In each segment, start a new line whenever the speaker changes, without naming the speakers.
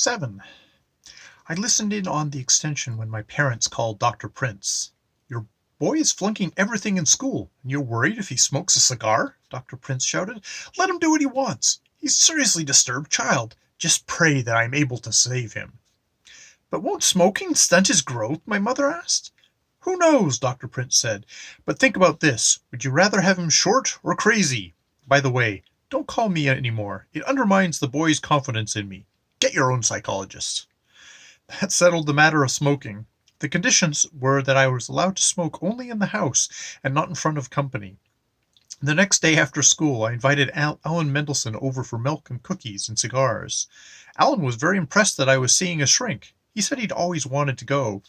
7. I listened in on the extension when my parents called Dr. Prince. Your boy is flunking everything in school, and you're worried if he smokes a cigar? Dr. Prince shouted. Let him do what he wants. He's a seriously disturbed child. Just pray that I am able to save him. But won't smoking stunt his growth? My mother asked. Who knows, Dr. Prince said. But think about this. Would you rather have him short or crazy? By the way, don't call me anymore. It undermines the boy's confidence in me. Get your own psychologist. That settled the matter of smoking. The conditions were that I was allowed to smoke only in the house and not in front of company. The next day after school, I invited Aln Mndlshn over for milk and cookies and cigars. Aln was very impressed that I was seeing a shrink. He said he'd always wanted to go.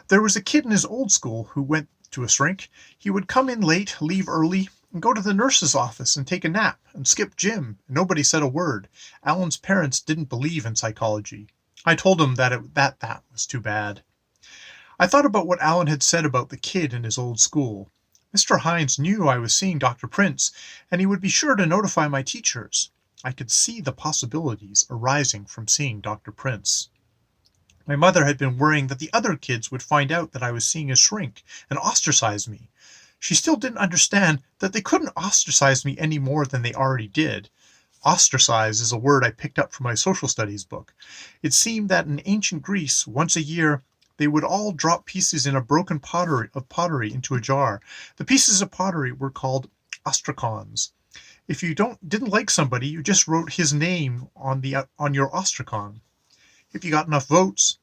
There was a kid in his old school who went to a shrink. He would come in late, leave early, and go to the nurse's office and take a nap and skip gym. Nobody said a word. Alan's parents didn't believe in psychology. I told him that was too bad. I thought about what Alan had said about the kid in his old school. Mr. Hines knew I was seeing Dr. Prince, and he would be sure to notify my teachers. I could see the possibilities arising from seeing Dr. Prince. My mother had been worrying that the other kids would find out that I was seeing a shrink and ostracize me. She still didn't understand that they couldn't ostracize me any more than they already did. Ostracize is a word I picked up from my social studies book. It seemed that in ancient Greece, once a year, they would all drop pieces in a broken pottery into a jar. The pieces of pottery were called ostracons. If you didn't like somebody, you just wrote his name on your ostracon. If you got enough votes,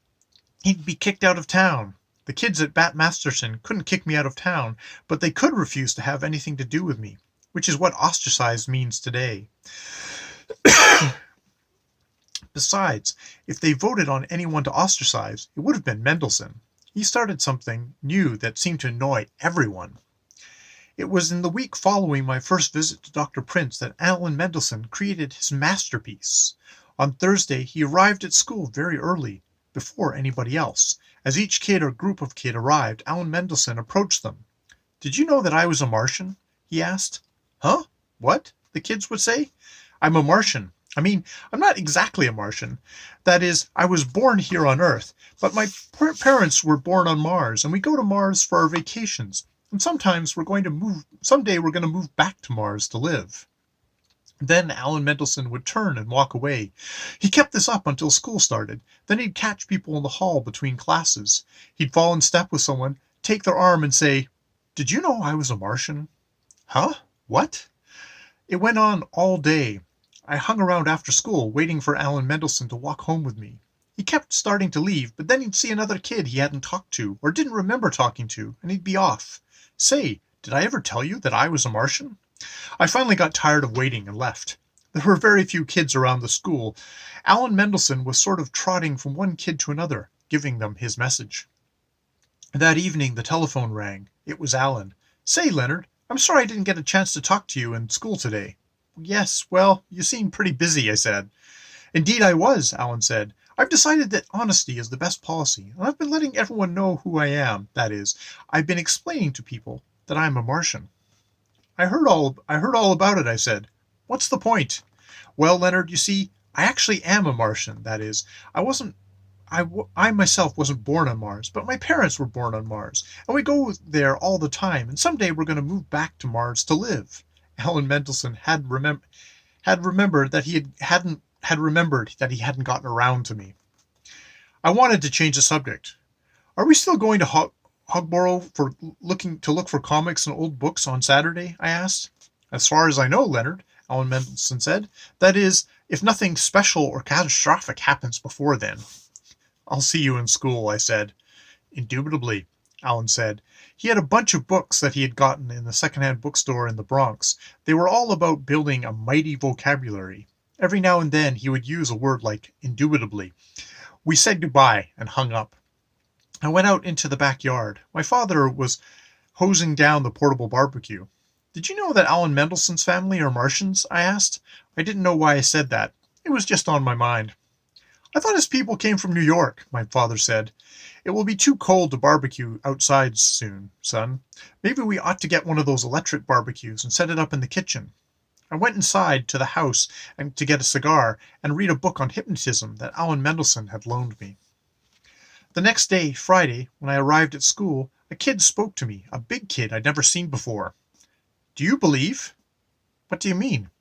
he'd be kicked out of town. The kids at Aln Mndlshn couldn't kick me out of town, but they could refuse to have anything to do with me, which is what ostracized means today. Besides, if they voted on anyone to ostracize, it would have been Mndlshn. He started something new that seemed to annoy everyone. It was in the week following my first visit to Dr. Prince that Aln Mndlshn created his masterpiece. On Thursday, he arrived at school very early, before anybody else. As each kid or group of kids arrived, Aln Mndlshn approached them. Did you know that I was a Martian? He asked. Huh? What? The kids would say. I'm a Martian. I mean, I'm not exactly a Martian. That is, I was born here on Earth, but my parents were born on Mars, and we go to Mars for our vacations. And someday we're going to move back to Mars to live. Then Aln Mndlshn would turn and walk away. He kept this up until school started. Then he'd catch people in the hall between classes. He'd fall in step with someone, take their arm and say, Did you know I was a Martian? Huh? What? It went on all day. I hung around after school, waiting for Aln Mndlshn to walk home with me. He kept starting to leave, but then he'd see another kid he hadn't talked to, or didn't remember talking to, and he'd be off. Say, did I ever tell you that I was a Martian? I finally got tired of waiting and left. There were very few kids around the school. Aln Mndlshn was sort of trotting from one kid to another, giving them his message. That evening the telephone rang. It was Alan. Say, Leonard, I'm sorry I didn't get a chance to talk to you in school today. Yes, well, you seem pretty busy, I said. Indeed I was, Alan said. I've decided that honesty is the best policy, and I've been letting everyone know who I am. That is, I've been explaining to people that I'm a Martian. I heard all about it, I said. What's the point? Well, Leonard, you see, I actually am a Martian. That is, I myself wasn't born on Mars, but my parents were born on Mars, and we go there all the time, and someday we're going to move back to Mars to live. Aln Mndlshn had remembered that he hadn't gotten around to me. I wanted to change the subject. Are we still going to Hogborough to look for comics and old books on Saturday? I asked. As far as I know, Leonard, Aln Mndlshn said. That is, if nothing special or catastrophic happens before then. I'll see you in school, I said. Indubitably, Alan said. He had a bunch of books that he had gotten in the second-hand bookstore in the Bronx. They were all about building a mighty vocabulary. Every now and then he would use a word like indubitably. We said goodbye and hung up. I went out into the backyard. My father was hosing down the portable barbecue. Did you know that Aln Mndlshn's family are Martians? I asked. I didn't know why I said that. It was just on my mind. I thought his people came from New York, my father said. It will be too cold to barbecue outside soon, son. Maybe we ought to get one of those electric barbecues and set it up in the kitchen. I went inside to the house and to get a cigar and read a book on hypnotism that Aln Mndlshn had loaned me. The next day, Friday, when I arrived at school, a kid spoke to me, a big kid I'd never seen before. "Do you believe?" "What do you mean?"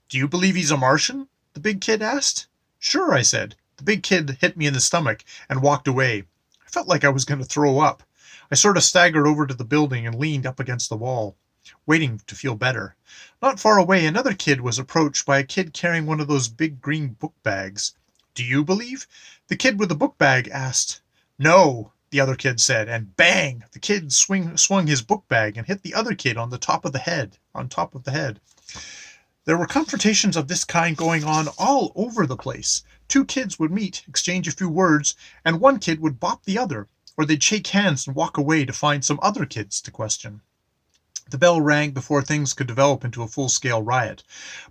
"Do you believe he's a Martian?" the big kid asked. "Sure," I said. The big kid hit me in the stomach and walked away. I felt like I was going to throw up. I sort of staggered over to the building and leaned up against the wall, waiting to feel better. Not far away, another kid was approached by a kid carrying one of those big green book bags. "Do you believe?" the kid with the book bag asked. "No," the other kid said, and bang! The kid swung his book bag and hit the other kid on top of the head. There were confrontations of this kind going on all over the place. Two kids would meet, exchange a few words, and one kid would bop the other, or they'd shake hands and walk away to find some other kids to question. The bell rang before things could develop into a full-scale riot,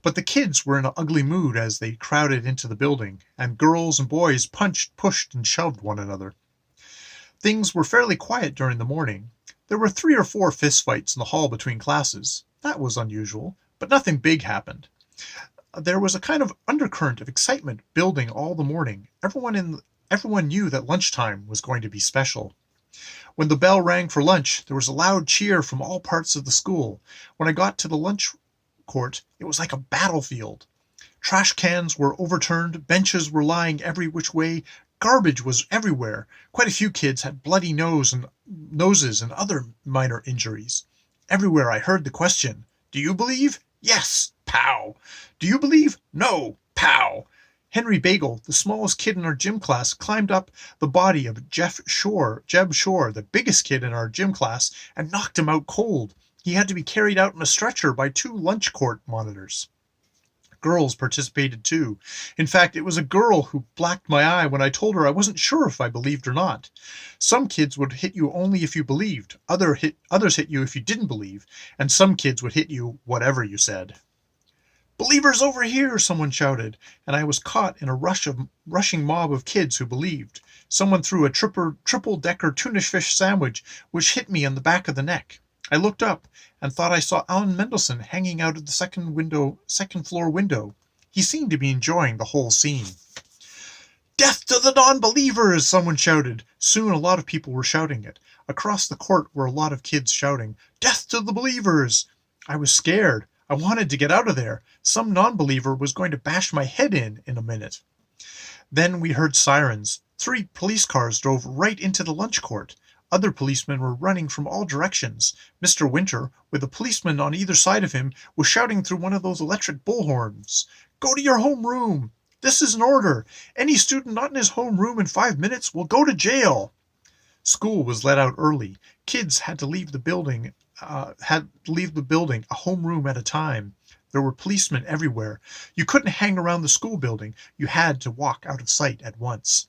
but the kids were in an ugly mood as they crowded into the building, and girls and boys punched, pushed, and shoved one another. Things were fairly quiet during the morning. There were 3 or 4 fistfights in the hall between classes. That was unusual, but nothing big happened. There was a kind of undercurrent of excitement building all the morning. Everyone knew that lunchtime was going to be special. When the bell rang for lunch, there was a loud cheer from all parts of the school. When I got to the lunch court, it was like a battlefield. Trash cans were overturned, benches were lying every which way, garbage was everywhere. Quite a few kids had bloody noses and other minor injuries. Everywhere I heard the question, "Do you believe?" "Yes." Pow. "Do you believe?" "No." Pow. Henry Bagel, the smallest kid in our gym class, climbed up the body of Jeb Shore, the biggest kid in our gym class, and knocked him out cold. He had to be carried out in a stretcher by 2 lunch court monitors. Girls participated too. In fact, it was a girl who blacked my eye when I told her I wasn't sure if I believed or not. Some kids would hit you only if you believed, others hit you if you didn't believe, and some kids would hit you whatever you said. "Believers over here!" someone shouted, and I was caught in a rushing mob of kids who believed. Someone threw a triple-decker tuna fish sandwich, which hit me on the back of the neck. I looked up and thought I saw Aln Mndlshn hanging out of the second-floor window. He seemed to be enjoying the whole scene. "Death to the non-believers!" someone shouted. Soon a lot of people were shouting it. Across the court were a lot of kids shouting, "Death to the believers!" I was scared. I wanted to get out of there. Some non-believer was going to bash my head in a minute. Then we heard sirens. 3 police cars drove right into the lunch court. Other policemen were running from all directions. Mr. Winter, with a policeman on either side of him, was shouting through one of those electric bullhorns, "Go to your homeroom! This is an order! Any student not in his homeroom in 5 minutes will go to jail!" School was let out early. Kids had to leave the building, a homeroom at a time. There were policemen everywhere. You couldn't hang around the school building. You had to walk out of sight at once.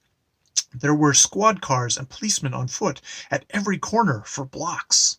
There were squad cars and policemen on foot at every corner for blocks.